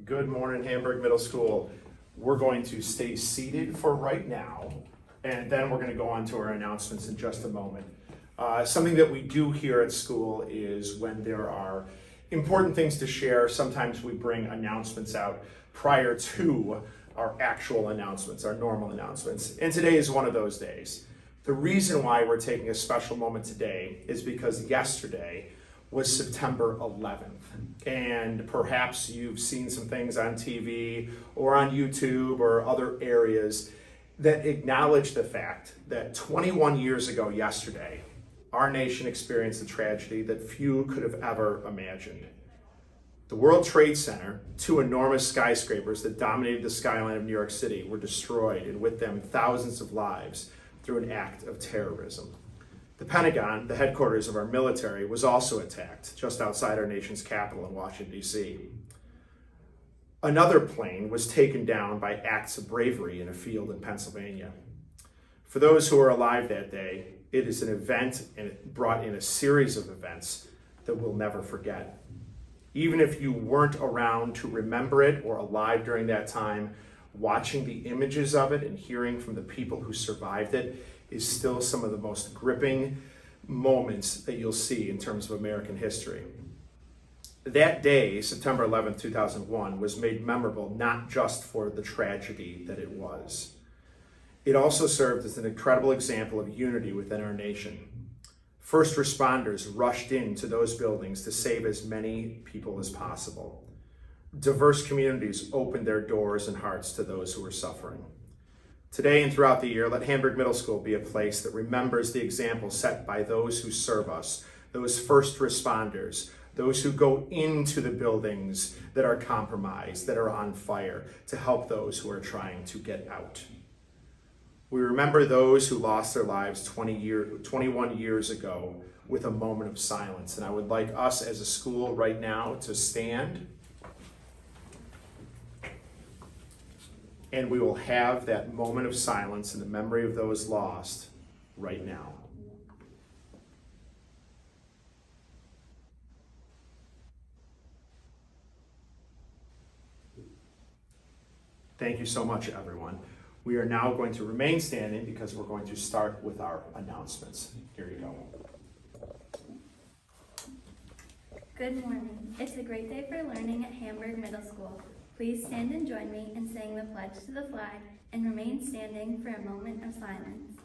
Good morning, Hamburg Middle School. We're going to stay seated for right now, and then we're going to go on to our announcements in just a moment. Something that we do here at school is when there are important things to share, sometimes we bring announcements out prior to our actual announcements, our normal announcements. And today is one of those days. The reason why we're taking a special moment today is because yesterday was September 11th. And perhaps you've seen some things on TV or on YouTube or other areas that acknowledge the fact that 21 years ago yesterday, our nation experienced a tragedy that few could have ever imagined. The World Trade Center, two enormous skyscrapers that dominated the skyline of New York City, were destroyed, and with them thousands of lives through an act of terrorism. The Pentagon, the headquarters of our military, was also attacked just outside our nation's capital in Washington, D.C. Another plane was taken down by acts of bravery in a field in Pennsylvania. For those who were alive that day, it is an event, and it brought in a series of events that we'll never forget. Even if you weren't around to remember it or alive during that time, watching the images of it and hearing from the people who survived it is still some of the most gripping moments that you'll see in terms of American history. That day, September 11th, 2001, was made memorable not just for the tragedy that it was. It also served as an incredible example of unity within our nation. First responders rushed into those buildings to save as many people as possible. Diverse communities opened their doors and hearts to those who were suffering. Today and throughout the year, let Hamburg Middle School be a place that remembers the example set by those who serve us, those first responders, those who go into the buildings that are compromised, that are on fire, to help those who are trying to get out. We remember those who lost their lives 21 years ago with a moment of silence. And I would like us as a school right now to stand. And we will have that moment of silence in the memory of those lost right now. Thank you so much, everyone. We are now going to remain standing because we're going to start with our announcements. Here you go. Good morning. It's a great day for learning at Hamburg Middle School. Please stand and join me in saying the pledge to the flag and remain standing for a moment of silence.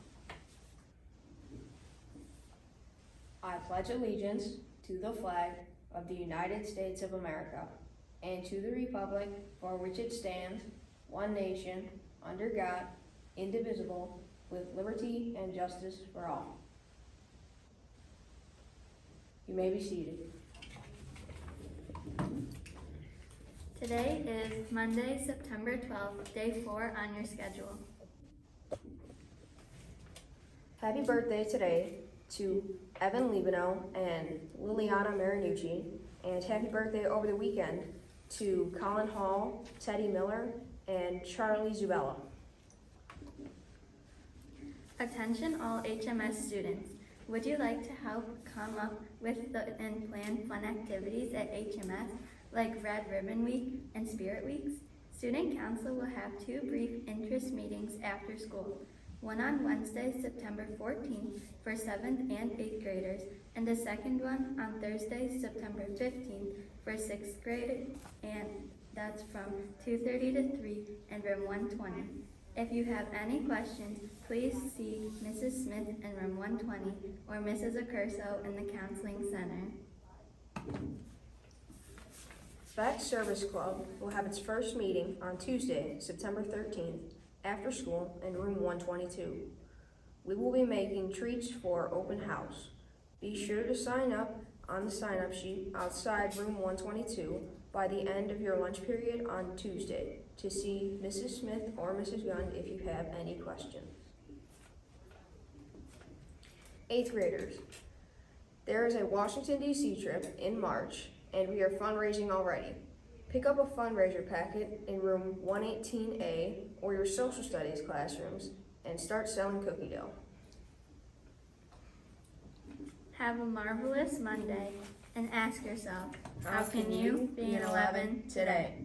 I pledge allegiance to the flag of the United States of America and to the republic for which it stands, one nation, under God, indivisible, with liberty and justice for all. You may be seated. Today is Monday, September 12th, day 4 on your schedule. Happy birthday today to Evan Libano and Liliana Marinucci, and happy birthday over the weekend to Colin Hall, Teddy Miller, and Charlie Zubella. Attention all HMS students. Would you like to help come up with and plan fun activities at HMS like Red Ribbon Week and Spirit Weeks? Student Council will have 2 brief interest meetings after school. One on Wednesday, September 14th for 7th and 8th graders, and the second one on Thursday, September 15th for 6th grade, and that's from 2:30 to 3 in room 120. If you have any questions, please see Mrs. Smith in room 120 or Mrs. Accurso in the Counseling Center. Vet Service Club will have its first meeting on Tuesday, September 13th, after school in room 122. We will be making treats for open house. Be sure to sign up on the sign-up sheet outside room 122 by the end of your lunch period on Tuesday to see Mrs. Smith or Mrs. Gunn if you have any questions. 8th graders, there is a Washington, D.C. trip in March, and we are fundraising already. Pick up a fundraiser packet in room 118A or your social studies classrooms and start selling cookie dough. Have a marvelous Monday and ask yourself, how can you be an 11 today?